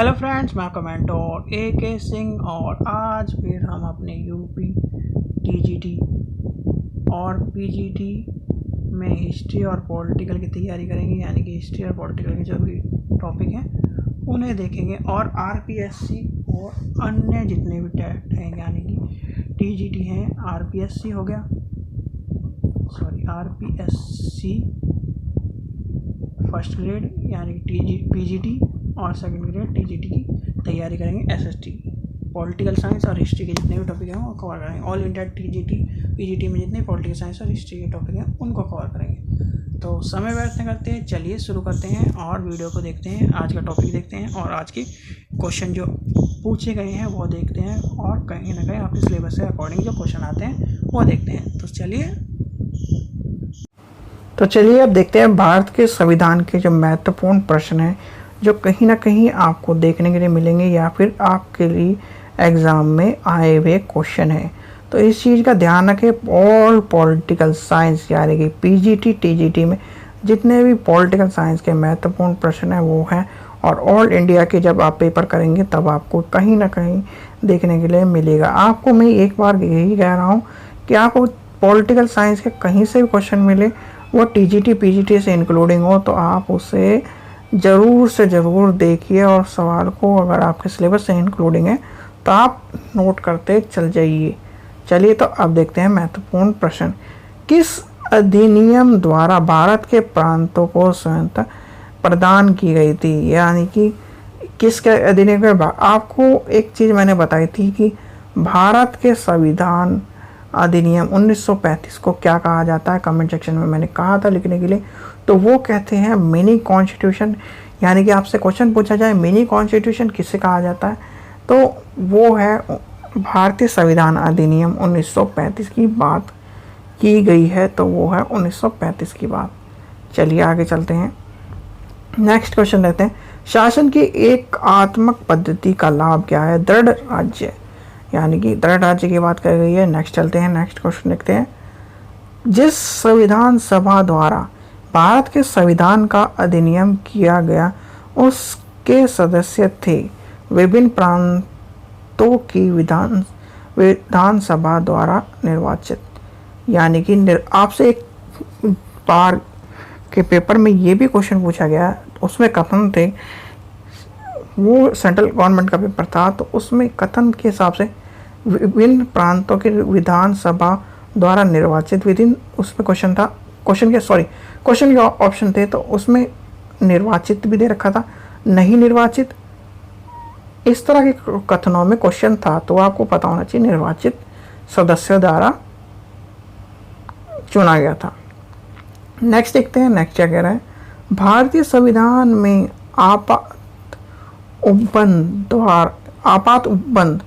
Hello friends, मैं commenter AK Singh और आज फिर हम अपने यूपी TGT और PGT में हिस्ट्री और पॉलिटिकल की तैयारी करेंगे। यानी कि हिस्ट्री और पॉलिटिकल के जो भी टॉपिक हैं उन्हें देखेंगे और RPSC और अन्य जितने भी टेस्ट हैं, यानी कि TGT हैं, RPSC हो गया, RPSC फर्स्ट ग्रेड यानी कि PGT और सेकंड ग्रेड TGT की तैयारी करेंगे। SST पॉलिटिकल साइंस और हिस्ट्री के जितने भी टॉपिक हैं वो कवर करेंगे। ऑल इंडिया TGT PGT में जितने पॉलिटिकल साइंस और हिस्ट्री के टॉपिक हैं उनको कवर करेंगे। तो समय व्यर्थ न करते हैं, चलिए शुरू करते हैं और वीडियो को देखते हैं। आज का टॉपिक देखते हैं और आज के क्वेश्चन जो पूछे गए हैं वो देखते हैं और कहीं ना कहीं आपके सिलेबस से अकॉर्डिंग जो क्वेश्चन आते हैं वो देखते हैं। तो चलिए अब देखते हैं भारत के संविधान के जो महत्वपूर्ण प्रश्न हैं जो कहीं ना कहीं आपको देखने के लिए मिलेंगे या फिर आपके लिए एग्ज़ाम में आए हुए क्वेश्चन हैं। तो इस चीज़ का ध्यान रखें, ऑल पॉलिटिकल साइंस यानी कि PGT TGT में जितने भी पॉलिटिकल साइंस के महत्वपूर्ण प्रश्न हैं वो हैं, और ऑल इंडिया के जब आप पेपर करेंगे तब आपको कहीं ना कहीं देखने के लिए मिलेगा। आपको मैं एक बार यही कह रहा हूँ कि आपको पॉलिटिकल साइंस के कहीं से भी क्वेश्चन मिले, वो TGT PGT से इंक्लूडिंग हो, तो आप उसे ज़रूर से ज़रूर देखिए और सवाल को अगर आपके सिलेबस से इंक्लूडिंग है तो आप नोट करते चल जाइए। चलिए तो अब देखते हैं महत्वपूर्ण प्रश्न। किस अधिनियम द्वारा भारत के प्रांतों को स्वायत्तता प्रदान की गई थी? यानी कि किसके अधिनियम के आपको एक चीज़ मैंने बताई थी कि भारत के संविधान अधिनियम 1935 को क्या कहा जाता है, कमेंट सेक्शन में मैंने कहा था लिखने के लिए। तो वो कहते हैं मिनी कॉन्स्टिट्यूशन। यानी कि आपसे क्वेश्चन पूछा जाए मिनी कॉन्स्टिट्यूशन किसे कहा जाता है, तो वो है भारतीय संविधान अधिनियम 1935 की बात की गई है, तो वो है 1935 की बात। चलिए आगे चलते हैं, नेक्स्ट क्वेश्चन लेते हैं। शासन की एकात्मक पद्धति का लाभ क्या है? दृढ़ राज्य, यानी कि दृढ़ राज्य की बात कर गई है। नेक्स्ट चलते हैं, नेक्स्ट क्वेश्चन देखते हैं। जिस संविधान सभा द्वारा भारत के संविधान का अधिनियम किया गया उसके सदस्य थे विभिन्न प्रांतों की विधानसभा द्वारा निर्वाचित। यानी कि आपसे एक बार के पेपर में ये भी क्वेश्चन पूछा गया, उसमें कथन थे, वो सेंट्रल गवर्नमेंट का पेपर था, तो उसमें कथन के हिसाब से विभिन्न प्रांतों के विधानसभा द्वारा निर्वाचित विधिन, उसमें क्वेश्चन था, क्वेश्चन के ऑप्शन थे, तो उसमें निर्वाचित भी दे रखा था, नहीं निर्वाचित, इस तरह के कथनों में क्वेश्चन था। तो आपको पता होना चाहिए निर्वाचित सदस्यों द्वारा चुना गया था। नेक्स्ट देखते हैं, नेक्स्ट क्या कह रहा है। भारतीय संविधान में आपात उपबंध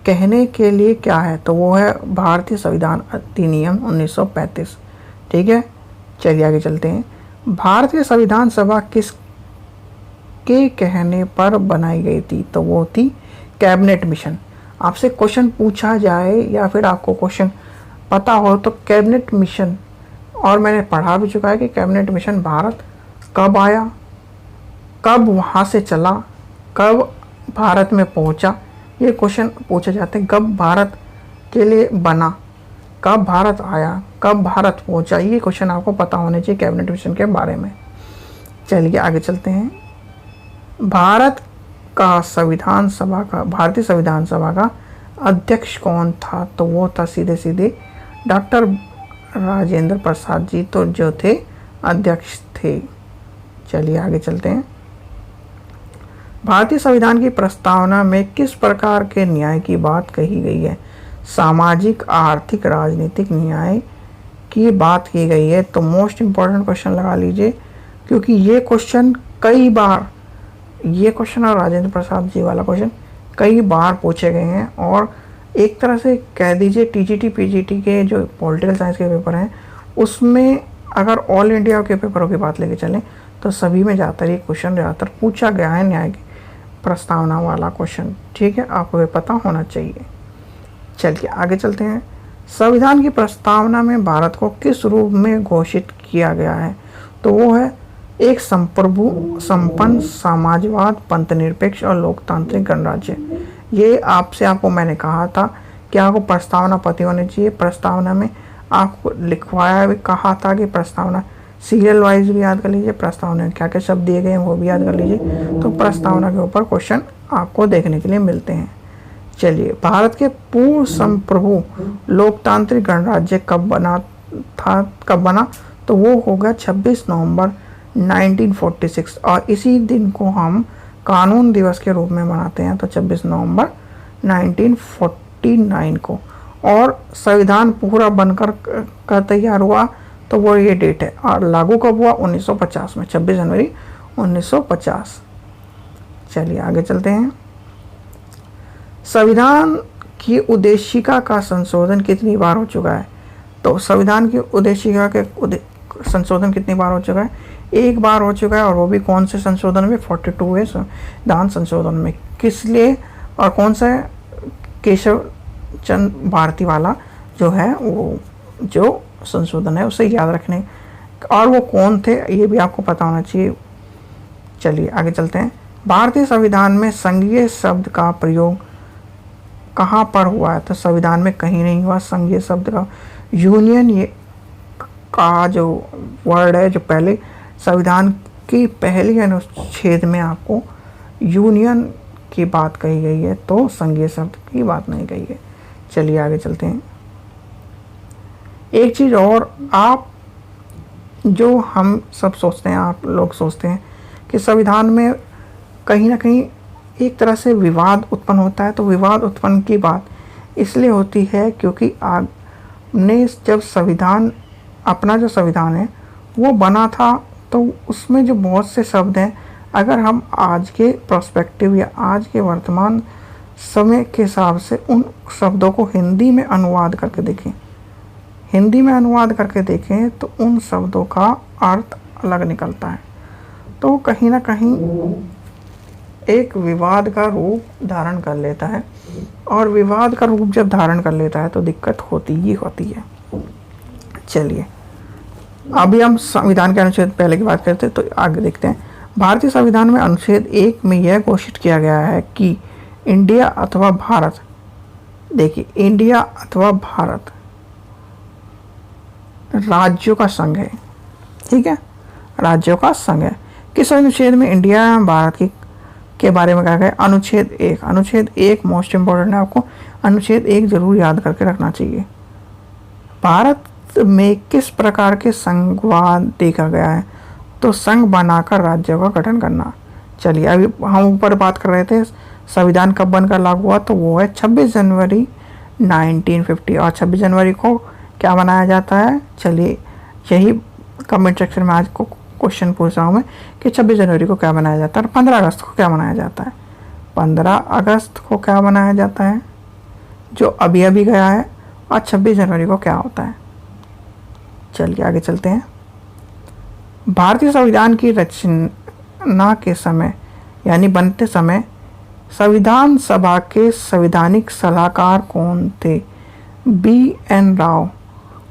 कहने के लिए क्या है? तो वो है भारतीय संविधान अधिनियम 1935। ठीक है, चलिए आगे चलते हैं। भारतीय संविधान सभा किस के कहने पर बनाई गई थी? तो वो थी कैबिनेट मिशन। आपसे क्वेश्चन पूछा जाए या फिर आपको क्वेश्चन पता हो तो कैबिनेट मिशन, और मैंने पढ़ा भी चुका है कि कैबिनेट मिशन भारत कब आया, कब वहाँ से चला, कब भारत में पहुँचा, ये क्वेश्चन पूछे जाते हैं। कब भारत के लिए बना, कब भारत आया, कब भारत पहुंचा, ये क्वेश्चन आपको पता होने चाहिए कैबिनेट मिशन के बारे में। चलिए आगे चलते हैं। भारतीय संविधान सभा का अध्यक्ष कौन था? तो वो था सीधे सीधे डॉक्टर राजेंद्र प्रसाद जी, तो जो थे अध्यक्ष थे। चलिए आगे चलते हैं। भारतीय संविधान की प्रस्तावना में किस प्रकार के न्याय की बात कही गई है? सामाजिक, आर्थिक, राजनीतिक न्याय की बात की गई है। तो मोस्ट इम्पॉर्टेंट क्वेश्चन लगा लीजिए, क्योंकि ये क्वेश्चन कई बार, ये क्वेश्चन और राजेंद्र प्रसाद जी वाला क्वेश्चन कई बार पूछे गए हैं, और एक तरह से कह दीजिए TGT PGT के जो पॉलिटिकल साइंस के पेपर हैं उसमें अगर ऑल इंडिया के पेपरों की बात लेके चलें तो सभी में ज़्यादातर ये क्वेश्चन ज़्यादातर पूछा गया है, न्याय की प्रस्तावना वाला क्वेश्चन। ठीक है, आपको ये पता होना चाहिए। चलिए आगे चलते हैं। संविधान की प्रस्तावना में भारत को किस रूप में घोषित किया गया है? तो वो है एक संप्रभु संपन्न समाजवाद पंथ निरपेक्ष और लोकतांत्रिक गणराज्य। ये आपको मैंने कहा था कि आपको प्रस्तावना पता होनी चाहिए। प्रस्तावना में आपको लिखवाया भी कहा था कि प्रस्तावना सीरियल वाइज भी याद कर लीजिए, प्रस्तावना में क्या क्या शब्द दिए गए हैं वो भी याद कर लीजिए। तो प्रस्तावना के ऊपर क्वेश्चन आपको देखने के लिए मिलते हैं। चलिए, भारत के पूर्व संप्रभु लोकतांत्रिक गणराज्य कब बना? तो वो होगा 26 नवंबर 1946 और इसी दिन को हम कानून दिवस के रूप में मनाते हैं। तो 26 नवंबर 1949 को। और संविधान पूरा बनकर तैयार हुआ तो वो ये डेट है। और लागू कब हुआ? 1950 में, 26 जनवरी 1950। चलिए आगे चलते हैं। संविधान की उद्देशिका का संशोधन कितनी बार हो चुका है? तो संविधान की उद्देशिका के संशोधन कितनी बार हो चुका है? एक बार हो चुका है। और वो भी कौन से संशोधन में? 42वें संविधान संशोधन में। किस लिए और कौन सा? केशव चंद्र भारती वाला जो है वो जो संशोधन है उसे याद रखने। और वो कौन थे ये भी आपको पता होना चाहिए। चलिए आगे चलते हैं। भारतीय संविधान में संघीय शब्द का प्रयोग कहाँ पर हुआ है? तो संविधान में कहीं नहीं हुआ संघीय शब्द का। यूनियन ये का जो वर्ड है, जो पहले संविधान की पहली अनुच्छेद में आपको यूनियन की बात कही गई है, तो संघीय शब्द की बात नहीं कही है। चलिए आगे चलते हैं। एक चीज़ और, आप जो हम सब सोचते हैं, आप लोग सोचते हैं कि संविधान में कहीं ना कहीं एक तरह से विवाद उत्पन्न होता है। तो विवाद उत्पन्न की बात इसलिए होती है क्योंकि आपने जब संविधान, अपना जो संविधान है वो बना था, तो उसमें जो बहुत से शब्द हैं, अगर हम आज के पर्सपेक्टिव या आज के वर्तमान समय के हिसाब से उन शब्दों को हिंदी में अनुवाद करके देखें तो उन शब्दों का अर्थ अलग निकलता है। तो कहीं ना कहीं एक विवाद का रूप धारण कर लेता है। और विवाद का रूप जब धारण कर लेता है तो दिक्कत होती ही होती है। चलिए, अभी हम संविधान के अनुच्छेद पहले की बात करते हैं, तो आगे देखते हैं। भारतीय संविधान में अनुच्छेद 1 में यह घोषित किया गया है कि इंडिया अथवा भारत, देखिए इंडिया अथवा भारत राज्यों का संघ है। ठीक है, राज्यों का संघ है। किस अनुच्छेद में इंडिया एवं भारत के बारे में कहा गया? अनुच्छेद 1। अनुच्छेद 1 मोस्ट इम्पोर्टेंट है, आपको अनुच्छेद 1 जरूर याद करके रखना चाहिए। भारत में किस प्रकार के संघवाद देखा गया है? तो संघ बनाकर राज्यों का गठन करना। चलिए, अभी हम ऊपर बात कर रहे थे संविधान कब बनकर लागू हुआ, तो वो है 26 जनवरी 1950। और 26 जनवरी को क्या मनाया जाता है? चलिए, यही कमेंट सेक्शन में आज को क्वेश्चन पूछ रहा हूँ मैं कि 26 जनवरी को क्या मनाया जाता है और 15 अगस्त को क्या मनाया जाता है। 15 अगस्त को क्या मनाया जाता है जो अभी अभी गया है, और 26 जनवरी को क्या होता है। चलिए आगे चलते हैं। भारतीय संविधान की रचना के समय यानी बनते समय संविधान सभा के संवैधानिक सलाहकार कौन थे? BN राव।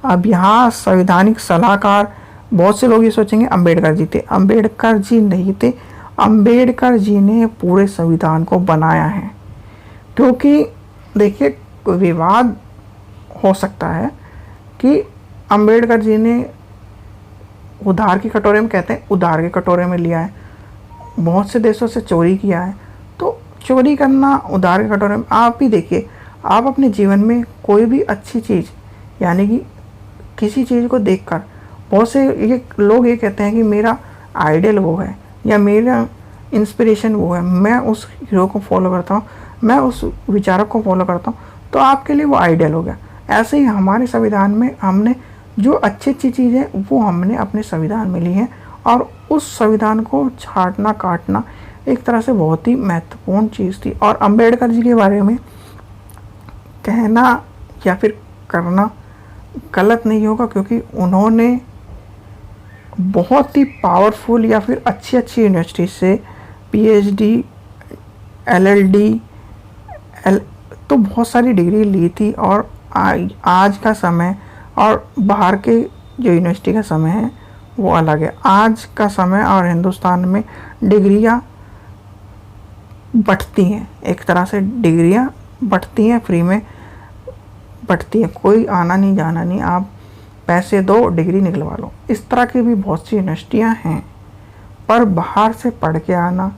अब यहाँ संवैधानिक सलाहकार बहुत से लोग ये सोचेंगे अंबेडकर जी थे। अंबेडकर जी नहीं थे। अंबेडकर जी ने पूरे संविधान को बनाया है। क्योंकि देखिए, विवाद हो सकता है कि अंबेडकर जी ने उधार की कटोरे में, कहते हैं उधार के कटोरे में लिया है, बहुत से देशों से चोरी किया है। तो चोरी करना उधार के कटोरे में, आप भी देखिए, आप अपने जीवन में कोई भी अच्छी चीज़ यानी कि किसी चीज़ को देखकर बहुत से लोग ये कहते हैं कि मेरा आइडियल वो है या मेरा इंस्पिरेशन वो है, मैं उस हीरो को फॉलो करता हूँ, मैं उस विचारक को फॉलो करता हूँ, तो आपके लिए वो आइडियल हो गया। ऐसे ही हमारे संविधान में हमने जो अच्छी अच्छी चीज़ें वो हमने अपने संविधान में ली हैं, और उस संविधान को छांटना काटना एक तरह से बहुत ही महत्वपूर्ण चीज़ थी। और अंबेडकर जी के बारे में कहना या फिर करना गलत नहीं होगा, क्योंकि उन्होंने बहुत ही पावरफुल या फिर अच्छी अच्छी यूनिवर्सिटी से PhD LLD तो बहुत सारी डिग्री ली थी। और आज का समय और बाहर के जो यूनिवर्सिटी का समय है वो अलग है। आज का समय और हिंदुस्तान में डिग्रियां बढ़ती हैं, एक तरह से डिग्रियां बढ़ती हैं, फ्री में बढ़ती हैं, कोई आना नहीं जाना नहीं, आप पैसे दो डिग्री निकलवा लो। इस तरह की भी बहुत सी यूनिवर्सिटियाँ हैं, पर बाहर से पढ़ के आना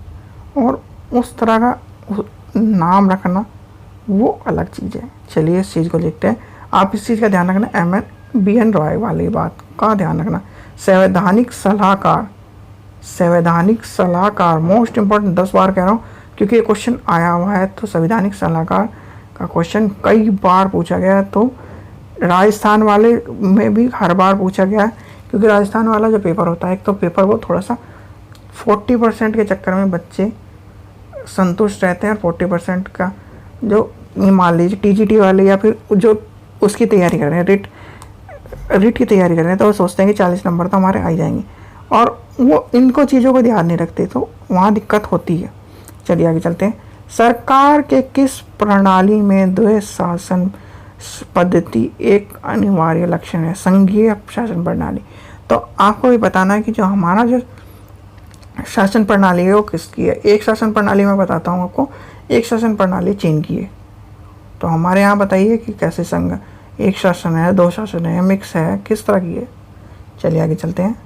और उस तरह का नाम रखना वो अलग चीज़ है। चलिए इस चीज़ को लिखते हैं। आप इस चीज़ का ध्यान रखना, MN रॉय वाली बात का ध्यान रखना। संवैधानिक सलाहकार, संवैधानिक सलाहकार मोस्ट इम्पोर्टेंट, 10 बार कह रहा हूँ क्योंकि ये क्वेश्चन आया हुआ है। तो संवैधानिक सलाहकार का क्वेश्चन कई बार पूछा गया है, तो राजस्थान वाले में भी हर बार पूछा गया है, क्योंकि राजस्थान वाला जो पेपर होता है, एक तो पेपर वो थोड़ा सा 40% के चक्कर में बच्चे संतुष्ट रहते हैं, और 40% का जो मान लीजिए TGT वाले या फिर जो उसकी तैयारी कर रहे हैं, रिट की तैयारी कर रहे हैं, तो वो सोचते हैं कि 40 नंबर तो हमारे आ जाएंगे, और वो इनको चीज़ों को ध्यान नहीं रखते, तो वहाँ दिक्कत होती है। चलिए आगे चलते हैं। सरकार के किस प्रणाली में द्वैध शासन पद्धति एक अनिवार्य लक्षण है? संघीय शासन प्रणाली। तो आपको भी बताना है कि जो हमारा जो शासन प्रणाली है वो किसकी है। एक शासन प्रणाली मैं बताता हूँ आपको, एक शासन प्रणाली चीन की है। तो हमारे यहाँ बताइए कि कैसे संघ, एक शासन है, दो शासन है, मिक्स है, किस तरह की है। चलिए आगे चलते हैं।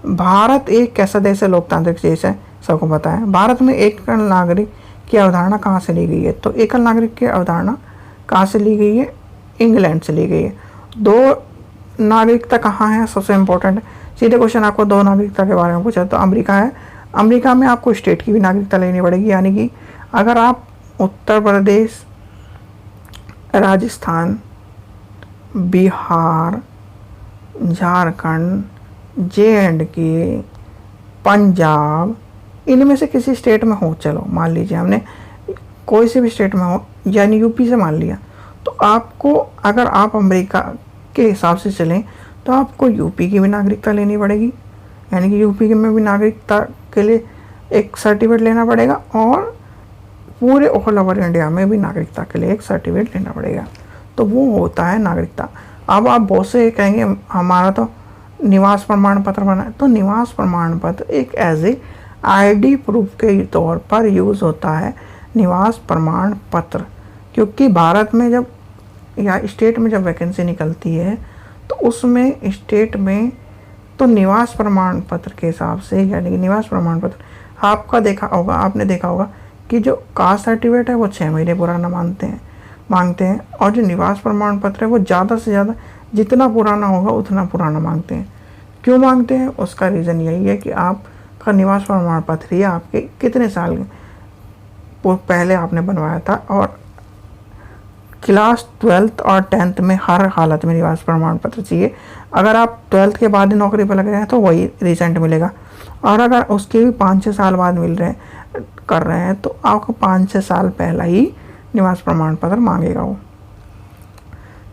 भारत एक कैसा देश है? लोकतांत्रिक देश है, सबको पता है। भारत में एकल नागरिक की अवधारणा कहाँ से ली गई है? तो एकल नागरिक की अवधारणा कहाँ से ली गई है? इंग्लैंड से ली गई है। दो नागरिकता कहाँ है? सबसे इम्पोर्टेंट सीधे क्वेश्चन आपको दो नागरिकता के बारे में पूछा तो अमेरिका है। अमेरिका में आपको स्टेट की भी नागरिकता लेनी पड़ेगी, यानी कि अगर आप उत्तर प्रदेश, राजस्थान, बिहार, झारखंड, JNK, पंजाब, इनमें से किसी स्टेट में हो, चलो मान लीजिए हमने कोई से भी स्टेट में हो, यानी यूपी से मान लिया, तो आपको अगर आप अमेरिका के हिसाब से चलें तो आपको यूपी की भी नागरिकता लेनी पड़ेगी, यानी कि यूपी में भी नागरिकता के लिए एक सर्टिफिकेट लेना पड़ेगा, और पूरे ऑल ओवर इंडिया में भी नागरिकता के लिए एक सर्टिफिकेट लेना पड़ेगा। तो वो होता है नागरिकता। अब आप बहुत से कहेंगे हमारा तो निवास प्रमाण पत्र बना है, तो निवास प्रमाण पत्र एक एज ए ID प्रूफ के तौर पर यूज़ होता है निवास प्रमाण पत्र, क्योंकि भारत में जब या स्टेट में जब वैकेंसी निकलती है तो उसमें स्टेट में तो निवास प्रमाण पत्र के हिसाब से, यानी कि निवास प्रमाण पत्र आपने देखा होगा कि जो कास्ट सर्टिफिकेट है वो 6 महीने पुराना मांगते हैं, और जो निवास प्रमाण पत्र है वो ज़्यादा से ज़्यादा जितना पुराना होगा उतना पुराना मांगते हैं। क्यों मांगते हैं? उसका रीज़न यही है कि आपका निवास प्रमाण पत्र ही आपके कितने साल पहले आपने बनवाया था, और क्लास 12th और 10th में हर हालत में निवास प्रमाण पत्र चाहिए। अगर आप 12th के बाद ही नौकरी पर लग रहे हैं तो वही रिसेंट मिलेगा, और अगर उसके भी 5-6 साल बाद कर रहे हैं तो आपको 5-6 साल पहला ही निवास प्रमाण पत्र मांगेगा वो।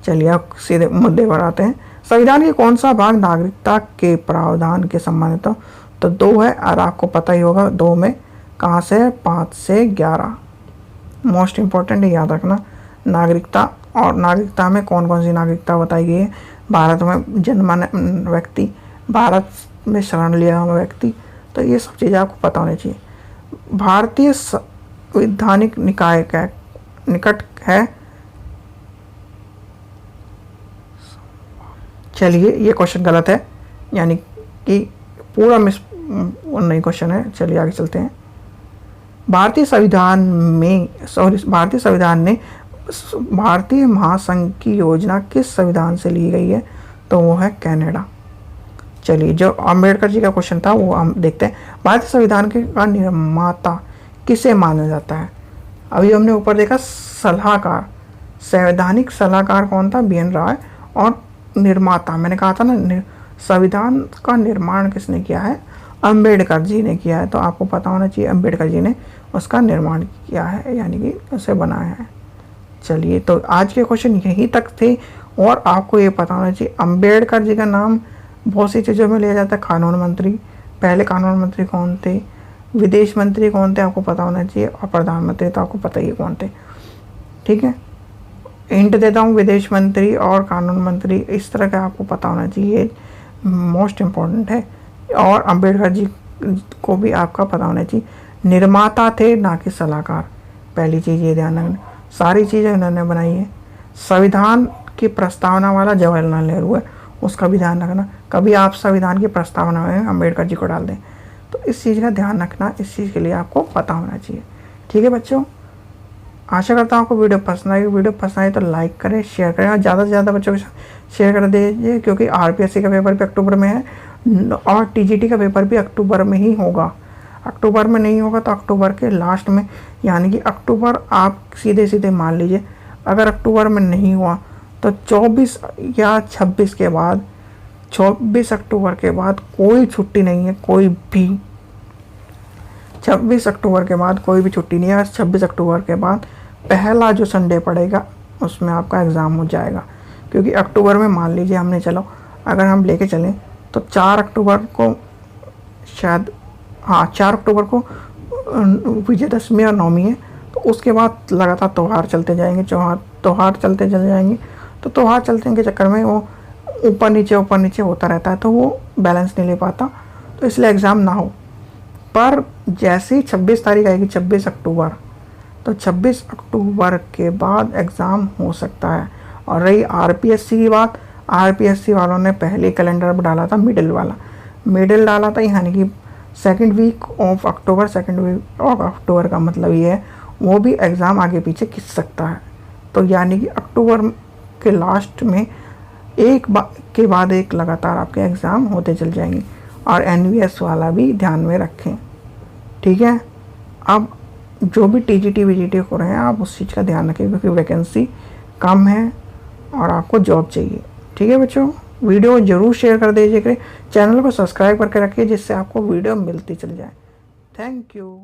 चलिए आप सीधे मुद्दे पर आते हैं। संविधान के कौन सा भाग नागरिकता के प्रावधान के संबंधित हो? तो 2 है, और आपको पता ही होगा 2 में कहाँ से 5 से 11। मोस्ट इम्पोर्टेंट याद रखना नागरिकता, और नागरिकता में कौन कौन सी नागरिकता बताई गई है। भारत में जन्मा व्यक्ति, भारत में शरण लिया हुआ व्यक्ति, तो ये सब चीज़ें आपको पता होनी चाहिए। भारतीय संवैधानिक निकाय का निकट है। चलिए ये क्वेश्चन गलत है, यानी कि पूरा नहीं क्वेश्चन है। चलिए आगे चलते हैं। भारतीय संविधान ने भारतीय महासंघ की योजना किस संविधान से ली गई है? तो वो है कनाडा। चलिए जो अम्बेडकर जी का क्वेश्चन था वो हम देखते हैं। भारतीय संविधान का निर्माता किसे माना जाता है? अभी हमने ऊपर देखा सलाहकार, संवैधानिक सलाहकार कौन था? BN रॉय। और निर्माता मैंने कहा था ना, संविधान का निर्माण किसने किया है? अम्बेडकर जी ने किया है। तो आपको पता होना चाहिए अम्बेडकर जी ने उसका निर्माण किया है, यानी कि उसे बनाया है। चलिए तो आज के क्वेश्चन यहीं तक थे, और आपको ये पता होना चाहिए अम्बेडकर जी का नाम बहुत सी चीज़ों में लिया जाता है। कानून मंत्री, पहले कानून मंत्री कौन थे, विदेश मंत्री कौन थे आपको पता होना चाहिए, और प्रधानमंत्री तो आपको पता ही कौन थे। ठीक है, हिंट देता हूँ, विदेश मंत्री और कानून मंत्री इस तरह का आपको पता होना चाहिए। मोस्ट इम्पॉर्टेंट है। और अंबेडकर जी को भी आपका पता होना चाहिए, निर्माता थे ना कि सलाहकार। पहली चीज़ ये ध्यान रखना, सारी चीज़ें उन्होंने बनाई है। संविधान की प्रस्तावना वाला जवाहरलाल नेहरू है, उसका भी ध्यान रखना। कभी आप संविधान की प्रस्तावना में अम्बेडकर जी को डाल दें, तो इस चीज़ का ध्यान रखना, इस चीज़ के लिए आपको पता होना चाहिए। ठीक है बच्चों, आशा करता हूँ आपको वीडियो पसंद आई। वीडियो पसंद आई तो लाइक करें, शेयर करें और ज़्यादा से ज़्यादा बच्चों के साथ शेयर कर दीजिए, क्योंकि आरपीएससी का पेपर भी अक्टूबर में है और टीजीटी का पेपर भी अक्टूबर में ही होगा। अक्टूबर में नहीं होगा तो अक्टूबर के लास्ट में, यानी कि अक्टूबर आप सीधे सीधे मान लीजिए, अगर अक्टूबर में नहीं हुआ तो 24 या 26 के बाद, 24 अक्टूबर के बाद कोई छुट्टी नहीं है, कोई भी 26 अक्टूबर के बाद कोई भी छुट्टी नहीं है। 26 अक्टूबर के बाद पहला जो संडे पड़ेगा उसमें आपका एग्ज़ाम हो जाएगा, क्योंकि अक्टूबर में मान लीजिए हमने, चलो अगर हम लेके चलें तो 4 अक्टूबर को शायद, हाँ 4 अक्टूबर को विजयदशमी और नवमी है, तो उसके बाद लगातार त्यौहार चलते जाएंगे, त्यौहार चलते चले जाएंगे। तो त्यौहार चलते के चक्कर में वो ऊपर नीचे होता रहता है, तो वो बैलेंस नहीं ले पाता, तो इसलिए एग्ज़ाम ना हो। पर जैसे ही 26 तारीख आएगी, 26 अक्टूबर, तो 26 अक्टूबर के बाद एग्ज़ाम हो सकता है। और रही आरपीएससी की बात, आरपीएससी वालों ने पहले कैलेंडर पर डाला था मिडिल वाला, मिडिल डाला था, यानी कि second week of October. Second week of October का मतलब ये है वो भी एग्ज़ाम आगे पीछे खिंच सकता है। तो यानी कि अक्टूबर के लास्ट में एक के बाद एक लगातार आपके एग्ज़ाम होते चल जाएंगे। और एनवीएस वाला भी ध्यान में रखें, ठीक है। अब जो भी टीजीटी वीजीटी हो रहे हैं, आप उस चीज़ का ध्यान रखें, क्योंकि वैकेंसी कम है और आपको जॉब चाहिए। ठीक है बच्चों, वीडियो ज़रूर शेयर कर दीजिए, चैनल को सब्सक्राइब करके रखिए, जिससे आपको वीडियो मिलती चल जाए। Thank you.